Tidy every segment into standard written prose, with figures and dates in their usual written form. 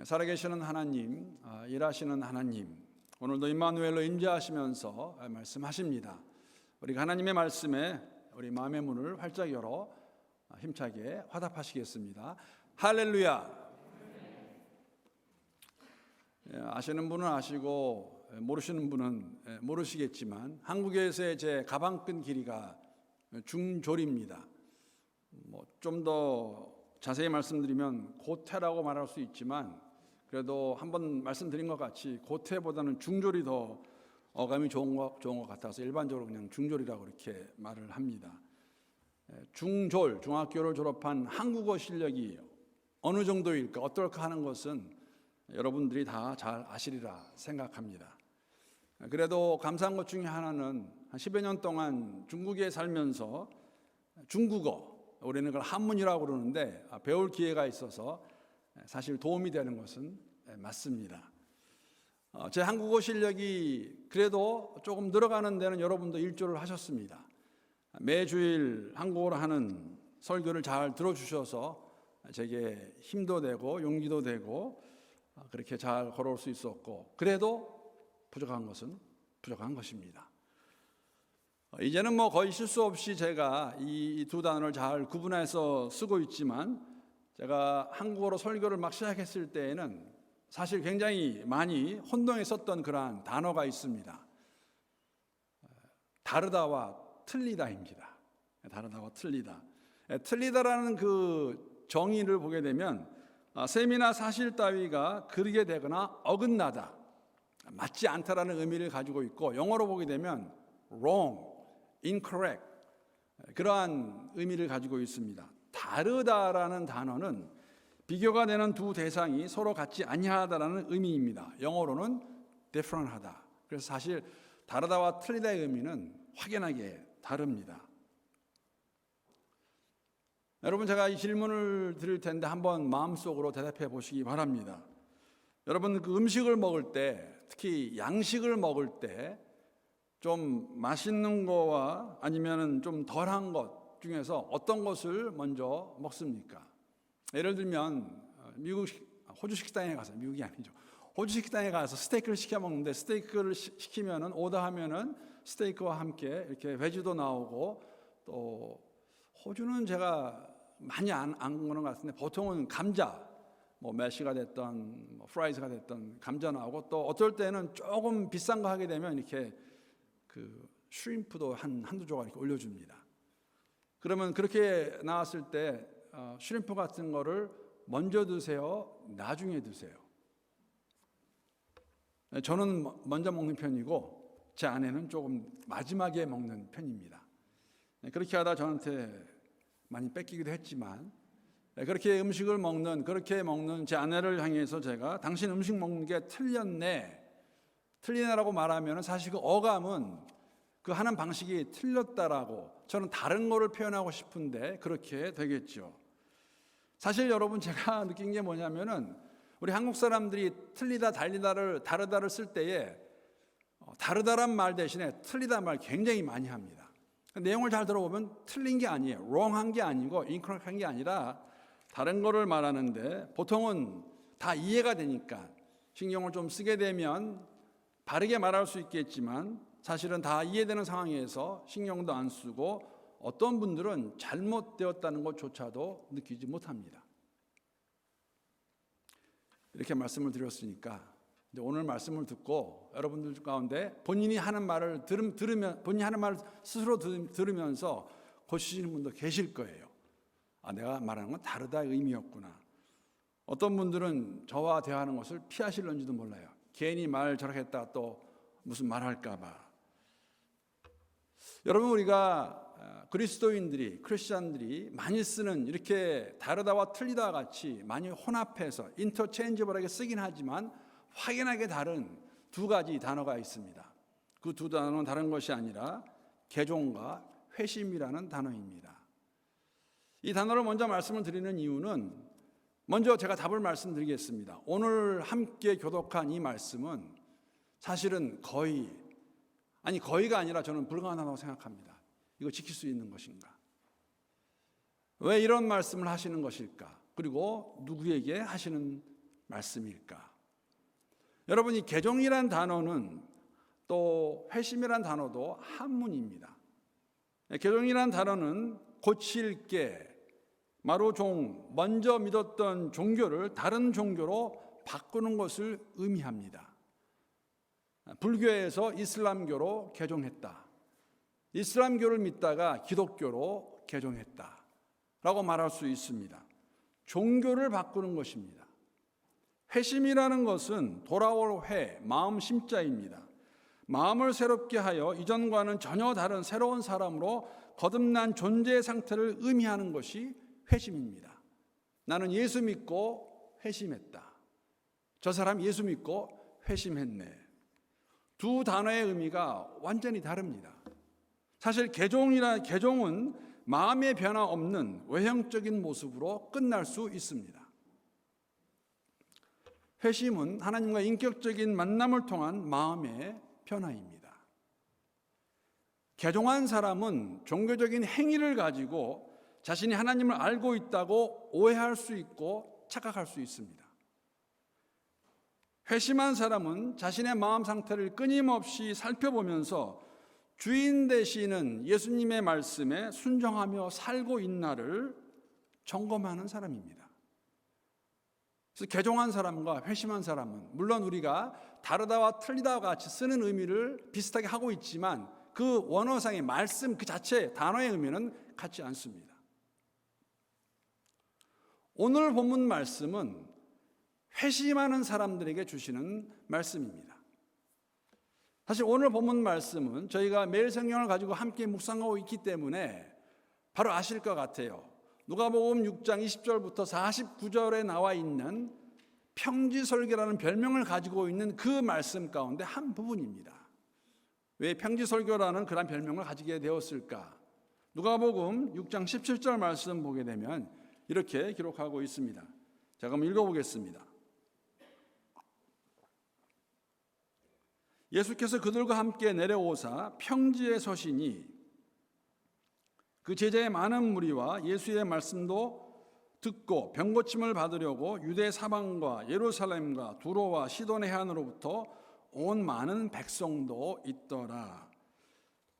살아계시는 하나님, 일하시는 하나님, 오늘도 임마누엘로 임재하시면서 말씀하십니다. 우리가 하나님의 말씀에 우리 마음의 문을 활짝 열어 힘차게 화답하시겠습니다. 할렐루야. 아시는 분은 아시고 모르시는 분은 모르시겠지만 한국에서의 제 가방끈 길이가 중졸입니다. 좀 더 자세히 말씀드리면 고태라고 말할 수 있지만 그래도 한번 말씀드린 것 같이 고태보다는 중졸이 더 어감이 좋은 것 같아서 일반적으로 그냥 중졸이라고 이렇게 말을 합니다. 중졸, 중학교를 졸업한 한국어 실력이 어느 정도일까, 어떨까 하는 것은 여러분들이 다 잘 아시리라 생각합니다. 그래도 감사한 것 중에 하나는 한 10여 년 동안 중국에 살면서 중국어, 우리는 그걸 한문이라고 그러는데 배울 기회가 있어서 사실 도움이 되는 것은 맞습니다. 제 한국어 실력이 그래도 조금 늘어가는 데는 여러분도 일조를 하셨습니다. 매주일 한국어로 하는 설교를 잘 들어주셔서 제게 힘도 되고 용기도 되고 그렇게 잘 걸어올 수 있었고, 그래도 부족한 것은 부족한 것입니다. 이제는 거의 실수 없이 제가 이 두 단어를 잘 구분해서 쓰고 있지만, 제가 한국어로 설교를 막 시작했을 때에는 사실 굉장히 많이 혼동했었던 그러한 단어가 있습니다. 다르다와 틀리다입니다. 다르다와 틀리다. 틀리다라는 그 정의를 보게 되면 셈이나 사실 따위가 그르게 되거나 어긋나다, 맞지 않다라는 의미를 가지고 있고, 영어로 보게 되면 wrong, incorrect, 그러한 의미를 가지고 있습니다. 다르다라는 단어는 비교가 되는 두 대상이 서로 같지 아니하다라는 의미입니다. 영어로는 different하다. 그래서 사실 다르다와 틀리다의 의미는 확연하게 다릅니다. 여러분, 제가 이 질문을 드릴 텐데 한번 마음속으로 대답해 보시기 바랍니다. 여러분, 그 음식을 먹을 때, 특히 양식을 먹을 때 좀 맛있는 거와 아니면 좀 덜한 것 중에서 어떤 것을 먼저 먹습니까? 예를 들면 호주 식당에 가서, 미국이 아니죠, 호주 식당에 가서 스테이크를 시켜 먹는데, 스테이크를 시키면은, 오더하면은 스테이크와 함께 이렇게 vege도 나오고, 또 호주는 제가 많이 안 먹는 것 같은데 보통은 감자, 매시가 됐던 프라이즈가 됐던 감자 나오고, 또 어떨 때는 조금 비싼 거 하게 되면 이렇게 그 슈림프도 한두 조각 이렇게 올려줍니다. 그러면 그렇게 나왔을 때 슈림프 같은 거를 먼저 드세요, 나중에 드세요? 저는 먼저 먹는 편이고 제 아내는 조금 마지막에 먹는 편입니다. 그렇게 하다 저한테 많이 뺏기기도 했지만, 그렇게 그렇게 먹는 제 아내를 향해서 제가 당신 음식 먹는 게 틀리네라고 말하면 사실 그 어감은 그 하는 방식이 틀렸다라고, 저는 다른 거를 표현하고 싶은데 그렇게 되겠죠. 사실 여러분, 제가 느낀 게 뭐냐면은 우리 한국 사람들이 틀리다, 다르다를 쓸 때에 다르다란 말 대신에 틀리다 말 굉장히 많이 합니다. 내용을 잘 들어보면 틀린 게 아니에요. wrong한 게 아니고 incorrect한 게 아니라 다른 거를 말하는데, 보통은 다 이해가 되니까 신경을 좀 쓰게 되면 바르게 말할 수 있겠지만 사실은 다 이해되는 상황에서 신경도 안 쓰고 어떤 분들은 잘못되었다는 것조차도 느끼지 못합니다. 이렇게 말씀을 드렸으니까 이제 오늘 말씀을 듣고 여러분들 가운데 본인이 하는 말을 스스로 들으면서 고치시는 분도 계실 거예요. 내가 말하는 건 다르다의 의미였구나. 어떤 분들은 저와 대화하는 것을 피하실런지도 몰라요. 괜히 말 저렇게 했다 또 무슨 말할까 봐. 여러분, 우리가 크리스찬들이 많이 쓰는 이렇게 다르다와 틀리다와 같이 많이 혼합해서 인터체인지블하게 쓰긴 하지만 확연하게 다른 두 가지 단어가 있습니다. 그 두 단어는 다른 것이 아니라 개종과 회심이라는 단어입니다. 이 단어를 먼저 말씀을 드리는 이유는, 먼저 제가 답을 말씀드리겠습니다. 오늘 함께 교독한 이 말씀은 사실은 거의가 아니라 저는 불가능하다고 생각합니다. 이거 지킬 수 있는 것인가? 왜 이런 말씀을 하시는 것일까? 그리고 누구에게 하시는 말씀일까? 여러분, 이 개종이란 단어는 또 회심이란 단어도 한문입니다. 개종이란 단어는 고칠 게, 마루종, 먼저 믿었던 종교를 다른 종교로 바꾸는 것을 의미합니다. 불교에서 이슬람교로 개종했다. 이슬람교를 믿다가 기독교로 개종했다 라고 말할 수 있습니다. 종교를 바꾸는 것입니다. 회심이라는 것은 돌아올 회, 마음 심자입니다. 마음을 새롭게 하여 이전과는 전혀 다른 새로운 사람으로 거듭난 존재의 상태를 의미하는 것이 회심입니다. 나는 예수 믿고 회심했다. 저 사람 예수 믿고 회심했네. 두 단어의 의미가 완전히 다릅니다. 사실 개종은 마음의 변화 없는 외형적인 모습으로 끝날 수 있습니다. 회심은 하나님과 인격적인 만남을 통한 마음의 변화입니다. 개종한 사람은 종교적인 행위를 가지고 자신이 하나님을 알고 있다고 오해할 수 있고 착각할 수 있습니다. 회심한 사람은 자신의 마음 상태를 끊임없이 살펴보면서 주인 되시는 예수님의 말씀에 순종하며 살고 있나를 점검하는 사람입니다. 그래서 개종한 사람과 회심한 사람은 물론 우리가 다르다와 틀리다와 같이 쓰는 의미를 비슷하게 하고 있지만 그 원어상의 말씀 그 자체 단어의 의미는 같지 않습니다. 오늘 본문 말씀은 회심하는 사람들에게 주시는 말씀입니다. 사실 오늘 본문 말씀은 저희가 매일 성경을 가지고 함께 묵상하고 있기 때문에 바로 아실 것 같아요. 누가복음 6장 20절부터 49절에 나와 있는 평지설교라는 별명을 가지고 있는 그 말씀 가운데 한 부분입니다. 왜 평지설교라는 그런 별명을 가지게 되었을까? 누가복음 6장 17절 말씀 보게 되면 이렇게 기록하고 있습니다. 자, 그럼 읽어보겠습니다. 예수께서 그들과 함께 내려오사 평지에 서시니 그 제자의 많은 무리와 예수의 말씀도 듣고 병고침을 받으려고 유대 사방과 예루살렘과 두로와 시돈의 해안으로부터 온 많은 백성도 있더라.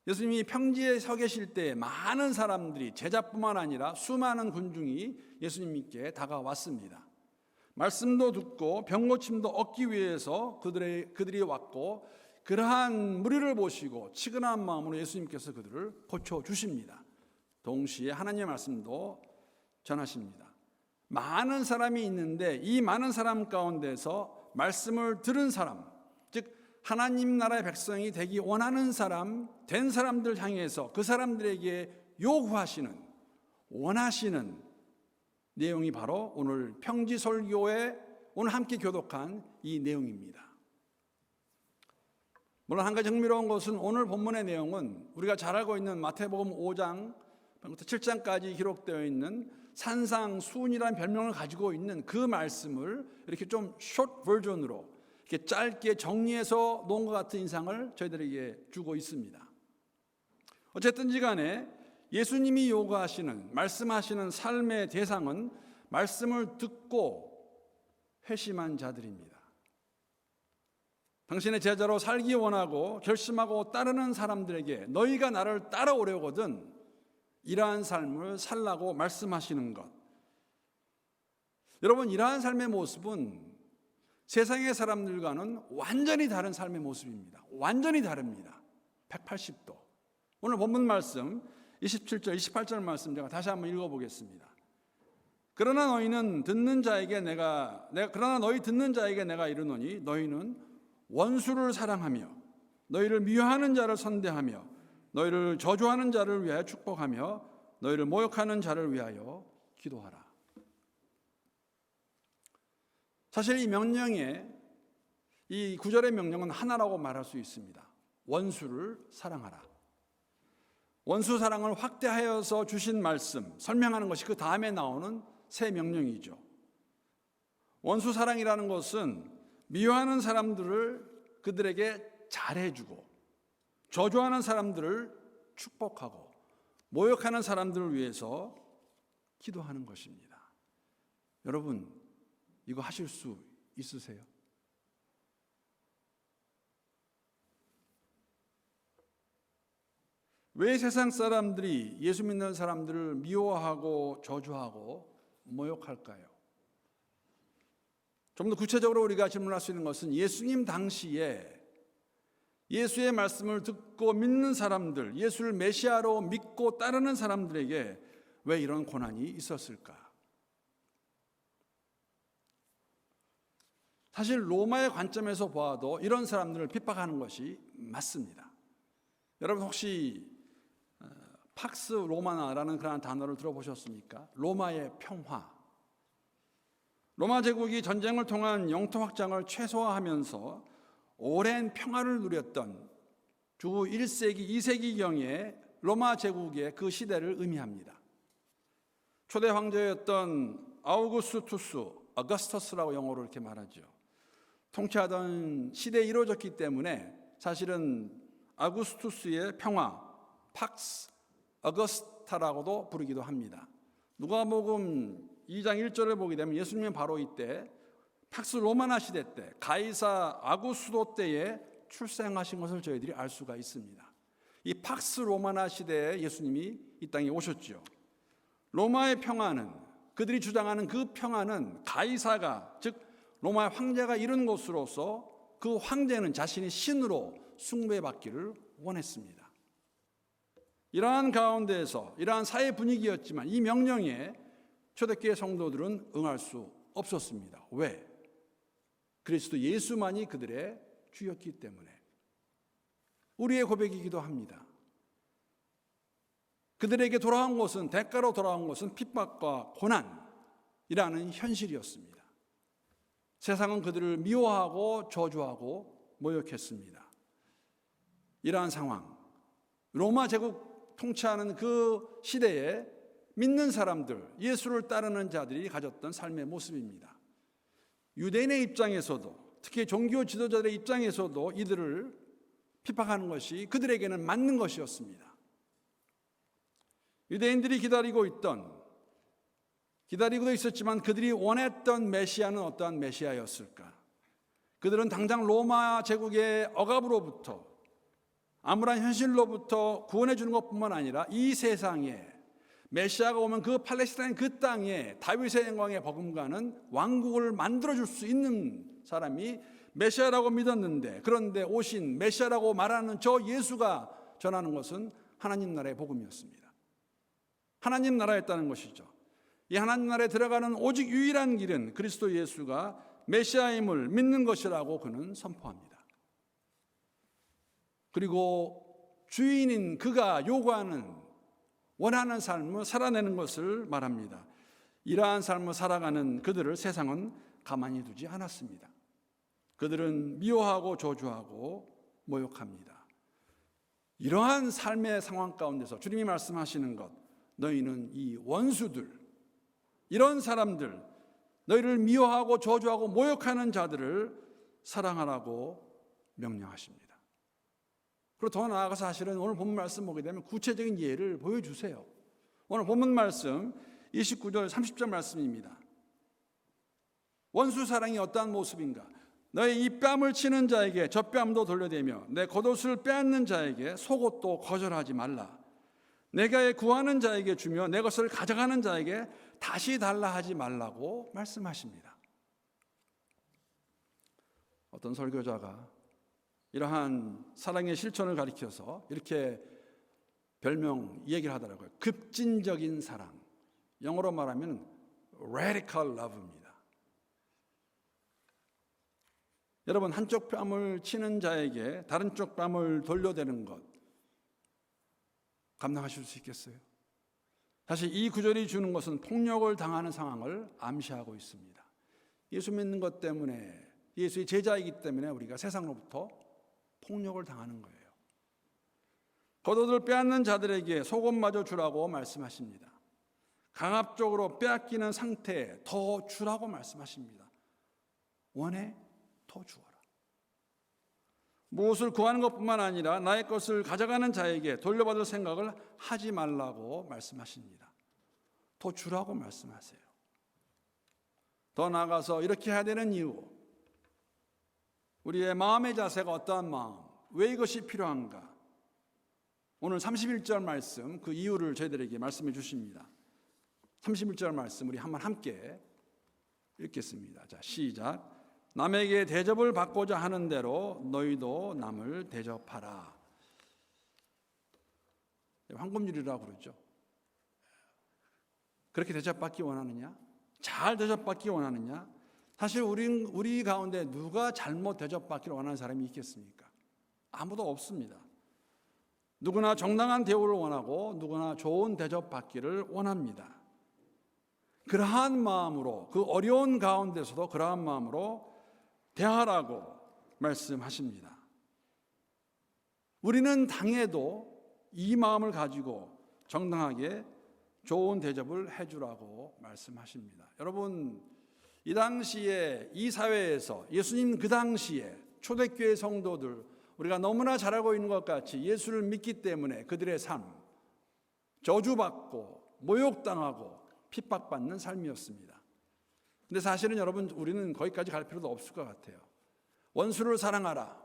예수님이 평지에 서 계실 때 많은 사람들이 제자뿐만 아니라 수많은 군중이 예수님께 다가왔습니다. 말씀도 듣고 병고침도 얻기 위해서 그들이 왔고 그러한 무리를 보시고 치근한 마음으로 예수님께서 그들을 고쳐주십니다. 동시에 하나님의 말씀도 전하십니다. 많은 사람이 있는데 이 많은 사람 가운데서 말씀을 들은 사람, 즉 하나님 나라의 백성이 되기 원하는 사람, 된 사람들 향해서 그 사람들에게 요구하시는, 원하시는 내용이 바로 오늘 평지설교에 오늘 함께 교독한 이 내용입니다. 물론 한 가지 흥미로운 것은 오늘 본문의 내용은 우리가 잘 알고 있는 마태복음 5장부터 7장까지 기록되어 있는 산상수훈이라는 별명을 가지고 있는 그 말씀을 이렇게 좀 숏 버전으로 이렇게 짧게 정리해서 놓은 것 같은 인상을 저희들에게 주고 있습니다. 어쨌든지 간에 예수님이 요구하시는, 말씀하시는 삶의 대상은 말씀을 듣고 회심한 자들입니다. 당신의 제자로 살기 원하고 결심하고 따르는 사람들에게 너희가 나를 따라오려거든 이러한 삶을 살라고 말씀하시는 것. 여러분, 이러한 삶의 모습은 세상의 사람들과는 완전히 다른 삶의 모습입니다. 완전히 다릅니다. 180도. 오늘 본문 말씀 27절, 28절 말씀 제가 다시 한번 읽어보겠습니다. 그러나 너희 듣는 자에게 내가 이르노니 너희는 원수를 사랑하며 너희를 미워하는 자를 선대하며 너희를 저주하는 자를 위하여 축복하며 너희를 모욕하는 자를 위하여 기도하라. 사실 이 명령에 이 구절의 명령은 하나라고 말할 수 있습니다. 원수를 사랑하라. 원수 사랑을 확대하여서 주신 말씀, 설명하는 것이 그 다음에 나오는 새 명령이죠. 원수 사랑이라는 것은 미워하는 사람들을 그들에게 잘해주고 저주하는 사람들을 축복하고 모욕하는 사람들을 위해서 기도하는 것입니다. 여러분, 이거 하실 수 있으세요? 왜 세상 사람들이 예수 믿는 사람들을 미워하고 저주하고 모욕할까요? 좀 더 구체적으로 우리가 질문할 수 있는 것은 예수님 당시에 예수의 말씀을 듣고 믿는 사람들, 예수를 메시아로 믿고 따르는 사람들에게 왜 이런 고난이 있었을까? 사실 로마의 관점에서 보아도 이런 사람들을 핍박하는 것이 맞습니다. 여러분 혹시 팍스 로마나라는 그런 단어를 들어보셨습니까? 로마의 평화. 로마 제국이 전쟁을 통한 영토 확장을 최소화하면서 오랜 평화를 누렸던 주 1세기, 2세기경의 로마 제국의 그 시대를 의미합니다. 초대 황제였던 아우구스투스, 어거스터스라고 영어로 이렇게 말하죠. 통치하던 시대에 이루어졌기 때문에 사실은 아구스투스의 평화, 팍스 어거스타라고도 부르기도 합니다. 누가복음 2장 1절을 보게 되면 예수님은 바로 이때 팍스 로마나 시대 때 가이사 아구스도 때에 출생하신 것을 저희들이 알 수가 있습니다. 이 팍스 로마나 시대에 예수님이 이 땅에 오셨죠. 로마의 평화는, 그들이 주장하는 그 평화는 가이사가, 즉 로마의 황제가 이룬 것으로서 그 황제는 자신이 신으로 숭배받기를 원했습니다. 이러한 가운데에서 이러한 사회 분위기였지만 이 명령에 초대교회 성도들은 응할 수 없었습니다. 왜? 그리스도 예수만이 그들의 주였기 때문에. 우리의 고백이기도 합니다. 그들에게 돌아온 것은, 대가로 돌아온 것은 핍박과 고난이라는 현실이었습니다. 세상은 그들을 미워하고 저주하고 모욕했습니다. 이러한 상황, 로마 제국 통치하는 그 시대에 믿는 사람들, 예수를 따르는 자들이 가졌던 삶의 모습입니다. 유대인의 입장에서도, 특히 종교 지도자들의 입장에서도 이들을 핍박하는 것이 그들에게는 맞는 것이었습니다. 유대인들이 기다리고도 있었지만 그들이 원했던 메시아는 어떠한 메시아였을까? 그들은 당장 로마 제국의 억압으로부터, 암울한 현실로부터 구원해 주는 것뿐만 아니라 이 세상에 메시아가 오면 그 팔레스타인 그 땅에 다윗의 영광에 버금가는 왕국을 만들어줄 수 있는 사람이 메시아라고 믿었는데, 그런데 오신 메시아라고 말하는 저 예수가 전하는 것은 하나님 나라의 복음이었습니다. 하나님 나라였다는 것이죠. 이 하나님 나라에 들어가는 오직 유일한 길은 그리스도 예수가 메시아임을 믿는 것이라고 그는 선포합니다. 그리고 주인인 그가 요구하는, 원하는 삶을 살아내는 것을 말합니다. 이러한 삶을 살아가는 그들을 세상은 가만히 두지 않았습니다. 그들은 미워하고 저주하고 모욕합니다. 이러한 삶의 상황 가운데서 주님이 말씀하시는 것, 너희는 이 원수들, 이런 사람들, 너희를 미워하고 저주하고 모욕하는 자들을 사랑하라고 명령하십니다. 그리고 더 나아가서 사실은 오늘 본문 말씀 보게 되면 구체적인 예를 보여주세요. 오늘 본문 말씀 29절 30절 말씀입니다. 원수 사랑이 어떠한 모습인가? 너의 이 뺨을 치는 자에게 저 뺨도 돌려대며 내 겉옷을 빼앗는 자에게 속옷도 거절하지 말라. 내가 구하는 자에게 주며 내 것을 가져가는 자에게 다시 달라 하지 말라고 말씀하십니다. 어떤 설교자가 이러한 사랑의 실천을 가리켜서 이렇게 별명 얘기를 하더라고요. 급진적인 사랑. 영어로 말하면 radical love입니다. 여러분, 한쪽 뺨을 치는 자에게 다른 쪽 뺨을 돌려대는 것 감당하실 수 있겠어요? 사실 이 구절이 주는 것은 폭력을 당하는 상황을 암시하고 있습니다. 예수 믿는 것 때문에, 예수의 제자이기 때문에 우리가 세상으로부터 폭력을 당하는 거예요. 겉옷을 빼앗는 자들에게 속옷마저 주라고 말씀하십니다. 강압적으로 빼앗기는 상태에 더 주라고 말씀하십니다. 원해? 더 주어라. 무엇을 구하는 것뿐만 아니라 나의 것을 가져가는 자에게 돌려받을 생각을 하지 말라고 말씀하십니다. 더 주라고 말씀하세요. 더 나아가서 이렇게 해야 되는 이유, 우리의 마음의 자세가 어떠한 마음, 왜 이것이 필요한가? 오늘 31절 말씀, 그 이유를 저희들에게 말씀해 주십니다. 31절 말씀 우리 한번 함께 읽겠습니다. 자, 시작. 남에게 대접을 받고자 하는 대로 너희도 남을 대접하라. 황금률이라고 그러죠. 그렇게 대접받기 원하느냐? 잘 대접받기 원하느냐? 사실 우리 가운데 누가 잘못 대접받기를 원하는 사람이 있겠습니까? 아무도 없습니다. 누구나 정당한 대우를 원하고 누구나 좋은 대접받기를 원합니다. 그러한 마음으로, 그 어려운 가운데서도 그러한 마음으로 대하라고 말씀하십니다. 우리는 당해도 이 마음을 가지고 정당하게 좋은 대접을 해주라고 말씀하십니다. 여러분, 이 당시에 이 사회에서 예수님 그 당시에 초대교회 성도들, 우리가 너무나 잘 알고 있는 것 같이 예수를 믿기 때문에 그들의 삶, 저주받고 모욕당하고 핍박받는 삶이었습니다. 근데 사실은 여러분, 우리는 거기까지 갈 필요도 없을 것 같아요. 원수를 사랑하라,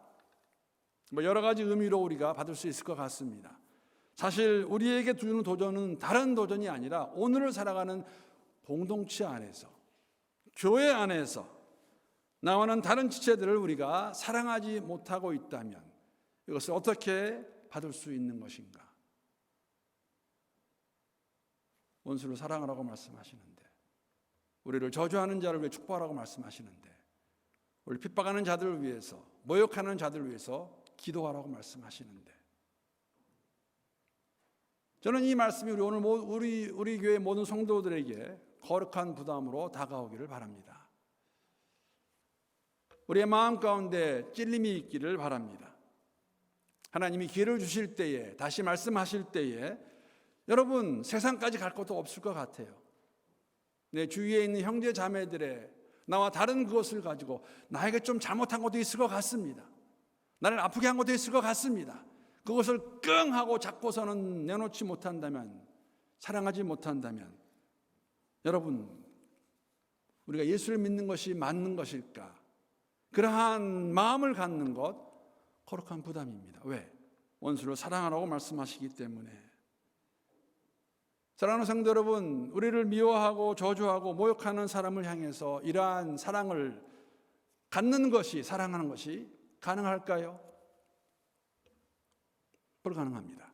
여러 가지 의미로 우리가 받을 수 있을 것 같습니다. 사실 우리에게 주는 도전은 다른 도전이 아니라 오늘을 살아가는 공동체 안에서, 교회 안에서 나와는 다른 지체들을 우리가 사랑하지 못하고 있다면 이것을 어떻게 받을 수 있는 것인가? 원수를 사랑하라고 말씀하시는데, 우리를 저주하는 자를 위해 축복하라고 말씀하시는데, 우리 핍박하는 자들을 위해서, 모욕하는 자들을 위해서 기도하라고 말씀하시는데, 저는 이 말씀이 우리 교회 모든 성도들에게 거룩한 부담으로 다가오기를 바랍니다. 우리의 마음 가운데 찔림이 있기를 바랍니다. 하나님이 기회를 주실 때에, 다시 말씀하실 때에 여러분, 세상까지 갈 것도 없을 것 같아요. 내 주위에 있는 형제 자매들의 나와 다른 그것을 가지고 나에게 좀 잘못한 것도 있을 것 같습니다. 나를 아프게 한 것도 있을 것 같습니다. 그것을 끙 하고 잡고서는 내놓지 못한다면, 사랑하지 못한다면, 여러분, 우리가 예수를 믿는 것이 맞는 것일까? 그러한 마음을 갖는 것 거룩한 부담입니다. 왜? 원수를 사랑하라고 말씀하시기 때문에. 사랑하는 성도 여러분, 우리를 미워하고 저주하고 모욕하는 사람을 향해서 이러한 사랑을 갖는 것이, 사랑하는 것이 가능할까요? 불가능합니다.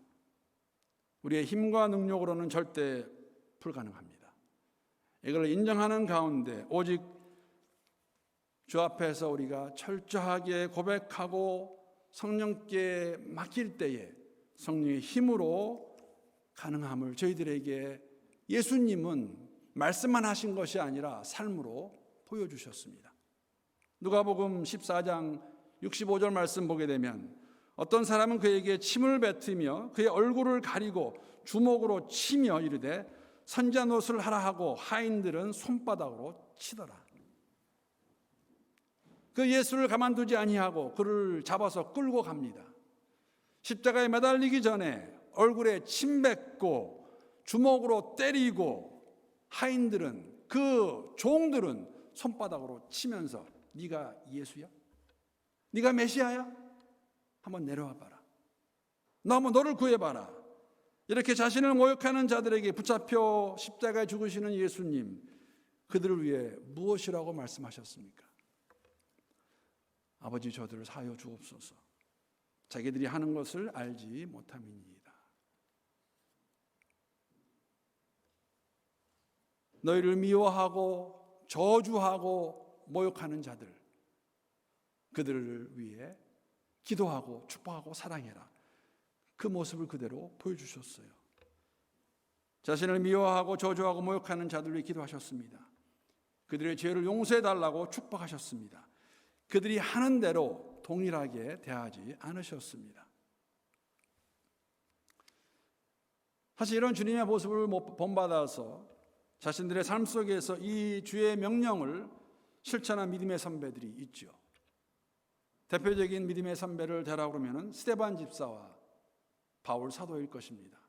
우리의 힘과 능력으로는 절대 불가능합니다. 이걸 인정하는 가운데 오직 주 앞에서 우리가 철저하게 고백하고 성령께 맡길 때에 성령의 힘으로 가능함을 저희들에게 예수님은 말씀만 하신 것이 아니라 삶으로 보여주셨습니다. 누가복음 14장 65절 말씀 보게 되면 어떤 사람은 그에게 침을 뱉으며 그의 얼굴을 가리고 주먹으로 치며 이르되 선지자 노릇을 하라 하고 하인들은 손바닥으로 치더라. 그 예수를 가만두지 아니하고 그를 잡아서 끌고 갑니다. 십자가에 매달리기 전에 얼굴에 침 뱉고 주먹으로 때리고 하인들은, 그 종들은 손바닥으로 치면서 네가 예수야? 네가 메시아야? 한번 내려와 봐라. 너 한번 너를 구해봐라. 이렇게 자신을 모욕하는 자들에게 붙잡혀 십자가에 죽으시는 예수님, 그들을 위해 무엇이라고 말씀하셨습니까? 아버지, 저들을 사하여 주옵소서. 자기들이 하는 것을 알지 못함이니이다. 너희를 미워하고 저주하고 모욕하는 자들, 그들을 위해 기도하고 축복하고 사랑해라. 그 모습을 그대로 보여주셨어요. 자신을 미워하고 저주하고 모욕하는 자들 위해 기도하셨습니다. 그들의 죄를 용서해달라고 축복하셨습니다. 그들이 하는 대로 동일하게 대하지 않으셨습니다. 사실 이런 주님의 모습을 본받아서 자신들의 삶 속에서 이 주의 명령을 실천한 믿음의 선배들이 있죠. 대표적인 믿음의 선배를 대라고 그러면 스데반 집사와 바울 사도일 것입니다.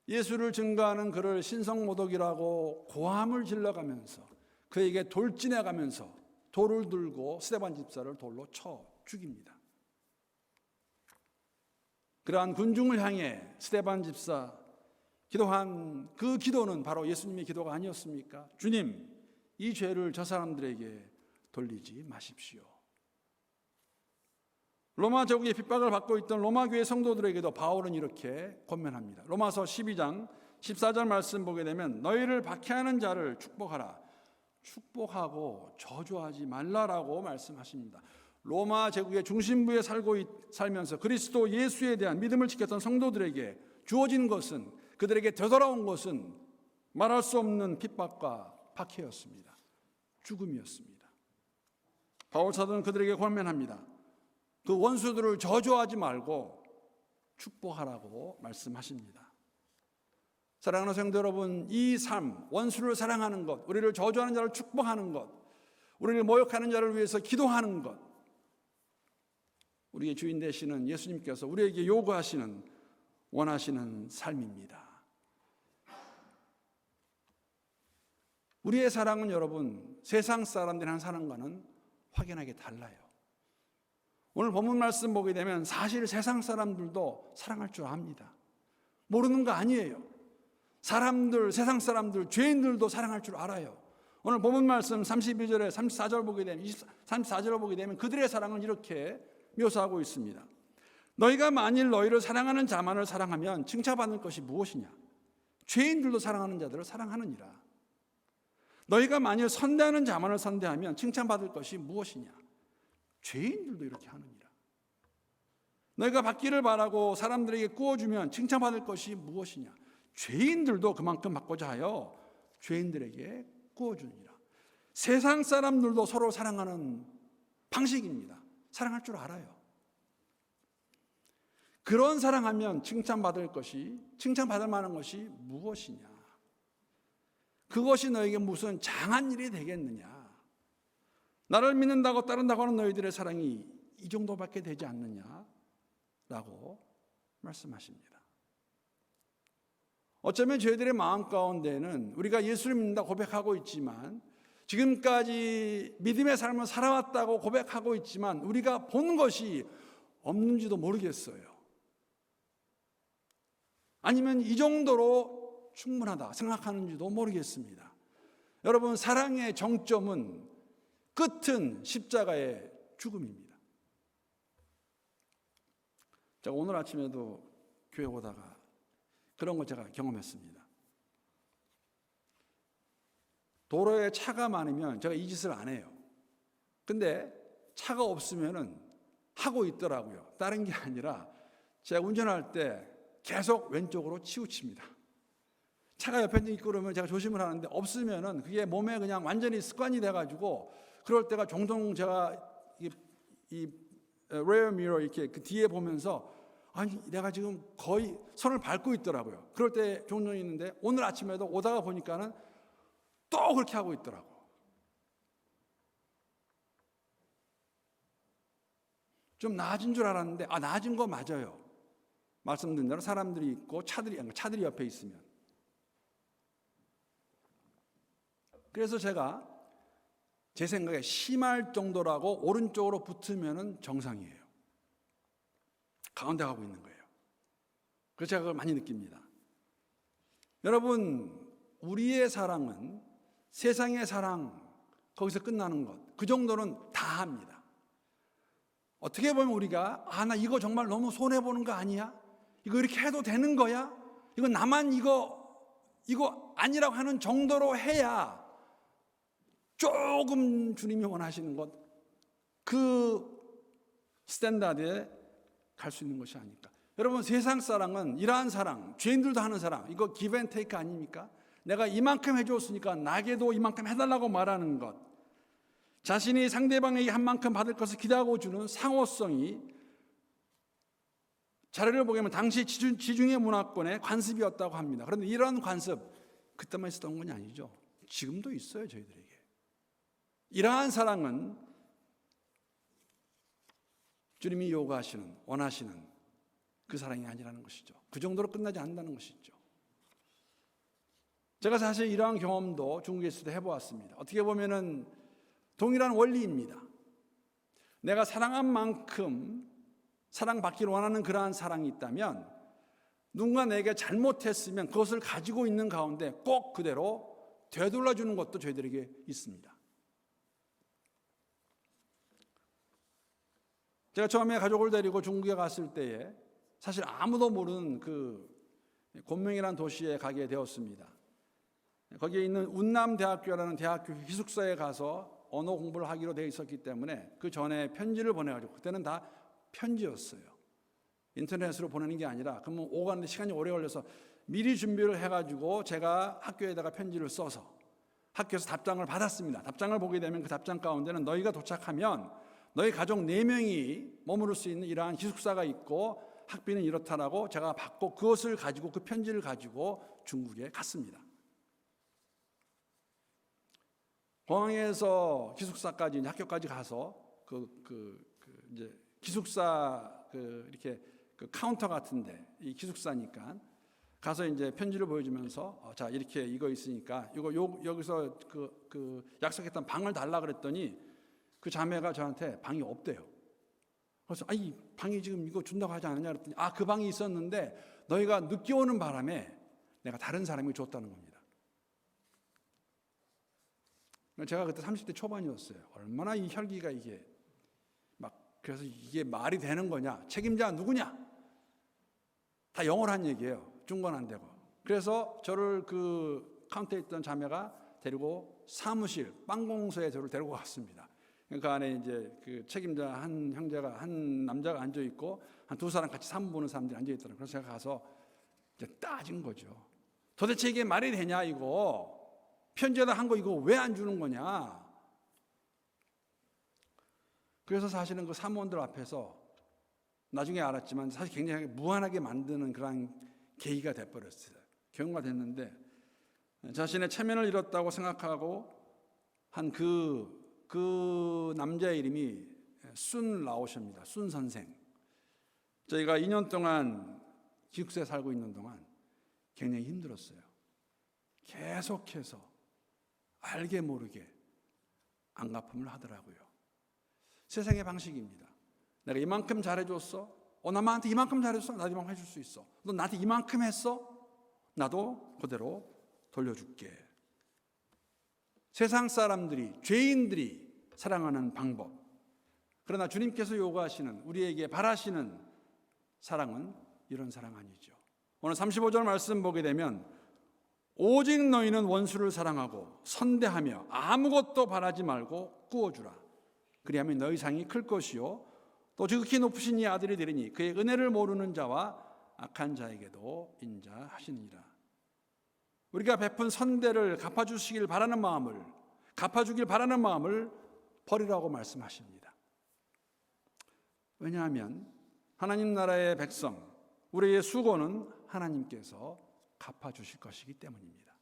예수를 증거하는 그를 신성모독이라고 고함을 질러가면서 그에게 돌진해가면서 돌을 들고 스데반 집사를 돌로 쳐 죽입니다. 그러한 군중을 향해 스데반 집사 기도한 그 기도는 바로 예수님의 기도가 아니었습니까? 주님, 이 죄를 저 사람들에게 돌리지 마십시오. 로마 제국의 핍박을 받고 있던 로마 교회 성도들에게도 바울은 이렇게 권면합니다. 로마서 12장 14절 말씀 보게 되면 너희를 박해하는 자를 축복하라. 축복하고 저주하지 말라라고 말씀하십니다. 로마 제국의 중심부에 살면서 그리스도 예수에 대한 믿음을 지켰던 성도들에게 주어진 것은, 그들에게 되돌아온 것은 말할 수 없는 핍박과 박해였습니다. 죽음이었습니다. 바울 사도는 그들에게 권면합니다. 그 원수들을 저주하지 말고 축복하라고 말씀하십니다. 사랑하는 성도 여러분, 이 삶, 원수를 사랑하는 것, 우리를 저주하는 자를 축복하는 것, 우리를 모욕하는 자를 위해서 기도하는 것, 우리의 주인 되시는 예수님께서 우리에게 요구하시는, 원하시는 삶입니다. 우리의 사랑은 여러분, 세상 사람들이 하는 사랑과는 확연하게 달라요. 오늘 본문 말씀 보게 되면 사실 세상 사람들도 사랑할 줄 압니다. 모르는 거 아니에요. 사람들, 세상 사람들, 죄인들도 사랑할 줄 알아요. 오늘 본문 말씀 32절에 34절 보게 되면 34절을 보게 되면 그들의 사랑을 이렇게 묘사하고 있습니다. 너희가 만일 너희를 사랑하는 자만을 사랑하면 칭찬받을 것이 무엇이냐? 죄인들도 사랑하는 자들을 사랑하느니라. 너희가 만일 선대하는 자만을 선대하면 칭찬받을 것이 무엇이냐? 죄인들도 이렇게 하느니라. 너희가 받기를 바라고 사람들에게 구워주면 칭찬받을 것이 무엇이냐? 죄인들도 그만큼 받고자 하여 죄인들에게 구워주느니라. 세상 사람들도 서로 사랑하는 방식입니다. 사랑할 줄 알아요. 그런 사랑하면 칭찬받을 만한 것이 무엇이냐? 그것이 너에게 무슨 장한 일이 되겠느냐? 나를 믿는다고 따른다고 하는 너희들의 사랑이 이 정도밖에 되지 않느냐라고 말씀하십니다. 어쩌면 저희들의 마음 가운데는 우리가 예수를 믿는다 고백하고 있지만, 지금까지 믿음의 삶을 살아왔다고 고백하고 있지만 우리가 본 것이 없는지도 모르겠어요. 아니면 이 정도로 충분하다 생각하는지도 모르겠습니다. 여러분, 사랑의 정점은, 끝은 십자가의 죽음입니다. 제가 오늘 아침에도 교회 오다가 그런 거 제가 경험했습니다. 도로에 차가 많으면 제가 이 짓을 안 해요. 근데 차가 없으면은 하고 있더라고요. 다른 게 아니라 제가 운전할 때 계속 왼쪽으로 치우칩니다. 차가 옆에 있고 그러면 제가 조심을 하는데, 없으면은 그게 몸에 그냥 완전히 습관이 돼가지고, 그럴 때가 종종 제가 이 레어 미러 이렇게 그 뒤에 보면서, 아니 내가 지금 거의 선을 밟고 있더라고요. 그럴 때 종종 있는데, 오늘 아침에도 오다가 보니까는 또 그렇게 하고 있더라고. 좀 나아진 줄 알았는데, 나아진 거 맞아요. 말씀드린 대로 사람들이 있고 차들이 옆에 있으면. 그래서 제가 제 생각에 심할 정도라고 오른쪽으로 붙으면 정상이에요. 가운데 가고 있는 거예요. 그래서 제가 그걸 많이 느낍니다. 여러분, 우리의 사랑은 세상의 사랑, 거기서 끝나는 것, 그 정도는 다 합니다. 어떻게 보면 우리가 나 이거 정말 너무 손해보는 거 아니야? 이거 이렇게 해도 되는 거야? 이거 나만 이거 아니라고 하는 정도로 해야 조금 주님이 원하시는 것, 그 스탠다드에 갈 수 있는 것이 아닐까. 여러분, 세상 사랑은 이러한 사랑, 죄인들도 하는 사랑, 이거 기브 앤 테이크 아닙니까? 내가 이만큼 해줬으니까 나에게도 이만큼 해달라고 말하는 것, 자신이 상대방에게 한 만큼 받을 것을 기대하고 주는 상호성이, 자료를 보면 당시 지중해 문화권의 관습이었다고 합니다. 그런데 이러한 관습 그때만 있었던 건 아니죠. 지금도 있어요, 저희들에게. 이러한 사랑은 주님이 요구하시는, 원하시는 그 사랑이 아니라는 것이죠. 그 정도로 끝나지 않는다는 것이죠. 제가 사실 이러한 경험도 중국에 있을 때 해보았습니다. 어떻게 보면은 동일한 원리입니다. 내가 사랑한 만큼 사랑받기를 원하는 그러한 사랑이 있다면 누군가 내게 잘못했으면 그것을 가지고 있는 가운데 꼭 그대로 되돌려주는 것도 저희들에게 있습니다. 제가 처음에 가족을 데리고 중국에 갔을 때에 사실 아무도 모르는 그 곤명이라는 도시에 가게 되었습니다. 거기에 있는 운남대학교라는 대학교 기숙사에 가서 언어 공부를 하기로 되어 있었기 때문에 그 전에 편지를 보내가지고, 그때는 다 편지였어요. 인터넷으로 보내는 게 아니라, 그러면 오고 가는데 시간이 오래 걸려서 미리 준비를 해가지고 제가 학교에다가 편지를 써서 학교에서 답장을 받았습니다. 답장을 보게 되면 그 답장 가운데는 너희가 도착하면 너희 가족 4명이 머무를 수 있는 이러한 기숙사가 있고 학비는 이렇다라고 제가 받고, 그것을 가지고, 그 편지를 가지고 중국에 갔습니다. 공항에서 기숙사까지, 이제 학교까지 가서 이제 기숙사 이렇게 카운터 같은데, 이 기숙사니까 가서 이제 편지를 보여주면서 자, 이렇게 이거 있으니까 이거 여기서 약속했던 방을 달라 그랬더니 그 자매가 저한테 방이 없대요. 그래서 이 방이 지금 이거 준다고 하지 않았냐 그랬더니 그 방이 있었는데 너희가 늦게 오는 바람에 내가 다른 사람이 줬다는 겁니다. 제가 그때 30대 초반이었어요. 얼마나 이 혈기가 이게 그래서 이게 말이 되는 거냐, 책임자 누구냐, 다 영어로 한 얘기예요. 중국어는 안 되고. 그래서 저를 그 카운터에 있던 자매가 데리고 사무실 빵공소에 저를 데리고 갔습니다. 그 안에 이제 그 책임자 한 형제가, 한 남자가 앉아 있고 한 2사람 같이 사무 보는 사람들이 앉아 있더라고요. 그래서 제가 가서 이제 따진 거죠. 도대체 이게 말이 되냐, 이거 편지에다 한 거 이거 왜 안 주는 거냐. 그래서 사실은 그 사무원들 앞에서 나중에 알았지만 사실 굉장히 무한하게 만드는 그런 계기가 돼버렸어요. 경우가 됐는데, 자신의 체면을 잃었다고 생각하고 한 그 남자의 이름이 순 라오셔입니다. 순 선생. 저희가 2년 동안 기숙사에 살고 있는 동안 굉장히 힘들었어요. 계속해서 알게 모르게 안갚음을 하더라고요. 세상의 방식입니다. 내가 이만큼 잘해줬어? 나한테 이만큼 잘했어? 나도 이만큼 해줄 수 있어. 너 나한테 이만큼 했어? 나도 그대로 돌려줄게. 세상 사람들이, 죄인들이 사랑하는 방법. 그러나 주님께서 요구하시는, 우리에게 바라시는 사랑은 이런 사랑 아니죠. 오늘 35절 말씀 보게 되면 오직 너희는 원수를 사랑하고 선대하며 아무것도 바라지 말고 구워주라. 그리하면 너희 상이 클 것이요 또 지극히 높으신 이 아들이 되리니 그의 은혜를 모르는 자와 악한 자에게도 인자하시니라. 우리가 베푼 선대를 갚아주시길 바라는 마음을, 갚아주길 바라는 마음을 버리라고 말씀하십니다. 왜냐하면 하나님 나라의 백성, 우리의 수고는 하나님께서 갚아주실 것이기 때문입니다.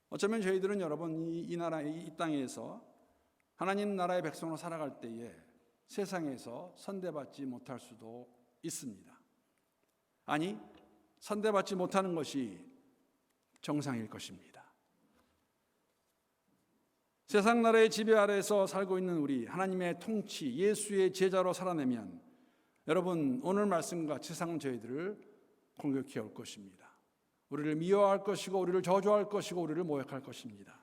어쩌면 저희들은 여러분 이 나라, 이 땅에서 하나님 나라의 백성으로 살아갈 때에 세상에서 선대받지 못할 수도 있습니다. 아니, 선대받지 못하는 것이 정상일 것입니다. 세상 나라의 지배 아래에서 살고 있는 우리, 하나님의 통치, 예수의 제자로 살아내면 여러분 오늘 말씀과 세상은 저희들을 공격해 올 것입니다. 우리를 미워할 것이고 우리를 저주할 것이고 우리를 모욕할 것입니다.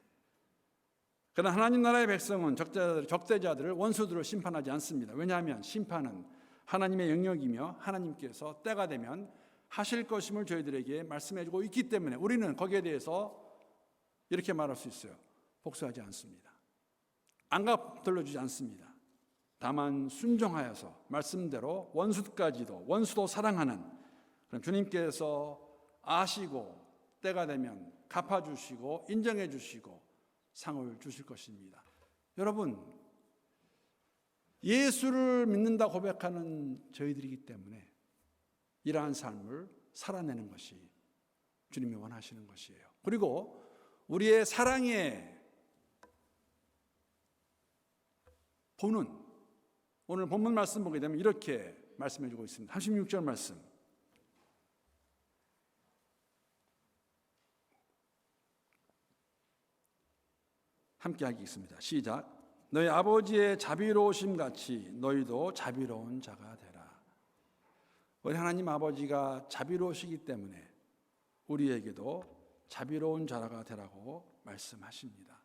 그러나 하나님 나라의 백성은 적대자들을, 원수들을 심판하지 않습니다. 왜냐하면 심판은 하나님의 영역이며 하나님께서 때가 되면 하실 것임을 저희들에게 말씀해주고 있기 때문에 우리는 거기에 대해서 이렇게 말할 수 있어요. 복수하지 않습니다. 안갚 돌려주지 않습니다. 다만 순종하여서 말씀대로 원수도 사랑하는 그런 주님께서 아시고 때가 되면 갚아주시고 인정해주시고 상을 주실 것입니다. 여러분, 예수를 믿는다 고백하는 저희들이기 때문에 이러한 삶을 살아내는 것이 주님이 원하시는 것이에요. 그리고 우리의 사랑의 본은 오늘 본문 말씀 보게 되면 이렇게 말씀해 주고 있습니다. 36절 말씀. 함께 하겠습니다. 시작. 너희 아버지의 자비로우심 같이 너희도 자비로운 자가 되라. 우리 하나님 아버지가 자비로우시기 때문에 우리에게도 자비로운 자가 되라고 말씀하십니다.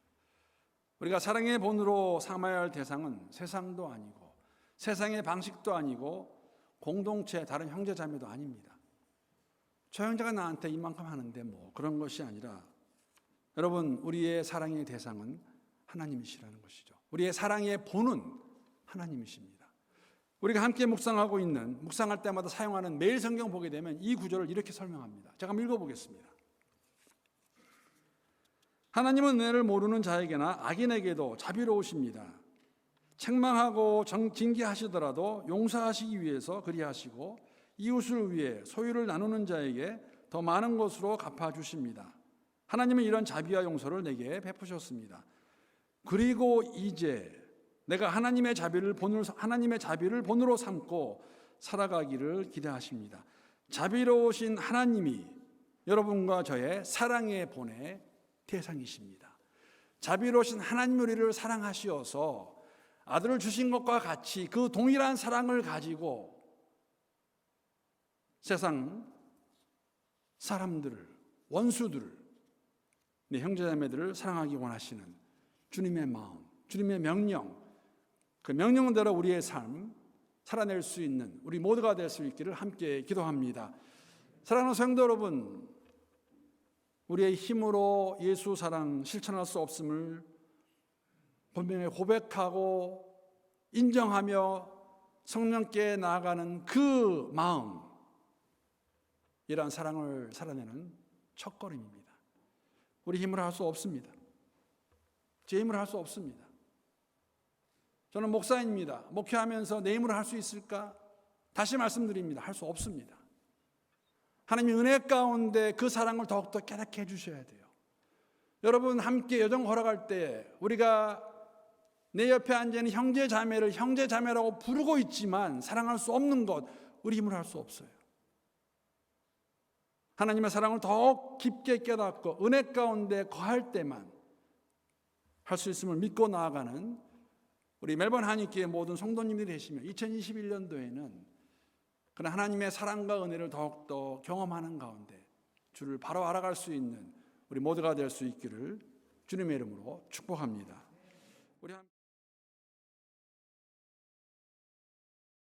우리가 사랑의 본으로 삼아야 할 대상은 세상도 아니고 세상의 방식도 아니고 공동체 다른 형제 자매도 아닙니다. 저 형제가 나한테 이만큼 하는데 뭐 그런 것이 아니라 여러분, 우리의 사랑의 대상은 하나님이시라는 것이죠. 우리의 사랑의 본은 하나님이십니다. 우리가 함께 묵상할 때마다 사용하는 매일 성경 보게 되면 이 구절을 이렇게 설명합니다. 제가 한번 읽어보겠습니다. 하나님은 은혜를 모르는 자에게나 악인에게도 자비로우십니다. 책망하고 징계하시더라도 용서하시기 위해서 그리하시고 이웃을 위해 소유를 나누는 자에게 더 많은 것으로 갚아주십니다. 하나님은 이런 자비와 용서를 내게 베푸셨습니다. 그리고 이제 내가 하나님의 자비를 본으로 삼고 살아가기를 기대하십니다. 자비로우신 하나님이 여러분과 저의 사랑의 본의 대상이십니다. 자비로우신 하나님 우리를 사랑하시어서 아들을 주신 것과 같이 그 동일한 사랑을 가지고 세상 사람들을, 원수들을, 내 형제자매들을 사랑하기 원하시는 주님의 마음, 주님의 명령, 그 명령대로 우리의 삶 살아낼 수 있는 우리 모두가 될 수 있기를 함께 기도합니다. 사랑하는 성도 여러분, 우리의 힘으로 예수 사랑 실천할 수 없음을 분명히 고백하고 인정하며 성령께 나아가는 그 마음, 이러한 사랑을 살아내는 첫걸음입니다. 우리 힘으로 할 수 없습니다. 제 힘으로 할 수 없습니다. 저는 목사입니다. 목회하면서 내 힘으로 할 수 있을까? 다시 말씀드립니다. 할 수 없습니다. 하나님의 은혜 가운데 그 사랑을 더욱더 깨닫게 해주셔야 돼요. 여러분, 함께 여정 걸어갈 때 우리가 내 옆에 앉아있는 형제 자매를 형제 자매라고 부르고 있지만 사랑할 수 없는 것, 우리 힘으로 할 수 없어요. 하나님의 사랑을 더욱 깊게 깨닫고 은혜 가운데 거할 때만 할 수 있음을 믿고 나아가는 우리 멜번 한인교회 모든 성도님들이 되시면 2021년도에는 그런 하나님의 사랑과 은혜를 더욱더 경험하는 가운데 주를 바로 알아갈 수 있는 우리 모두가 될 수 있기를 주님의 이름으로 축복합니다. 우리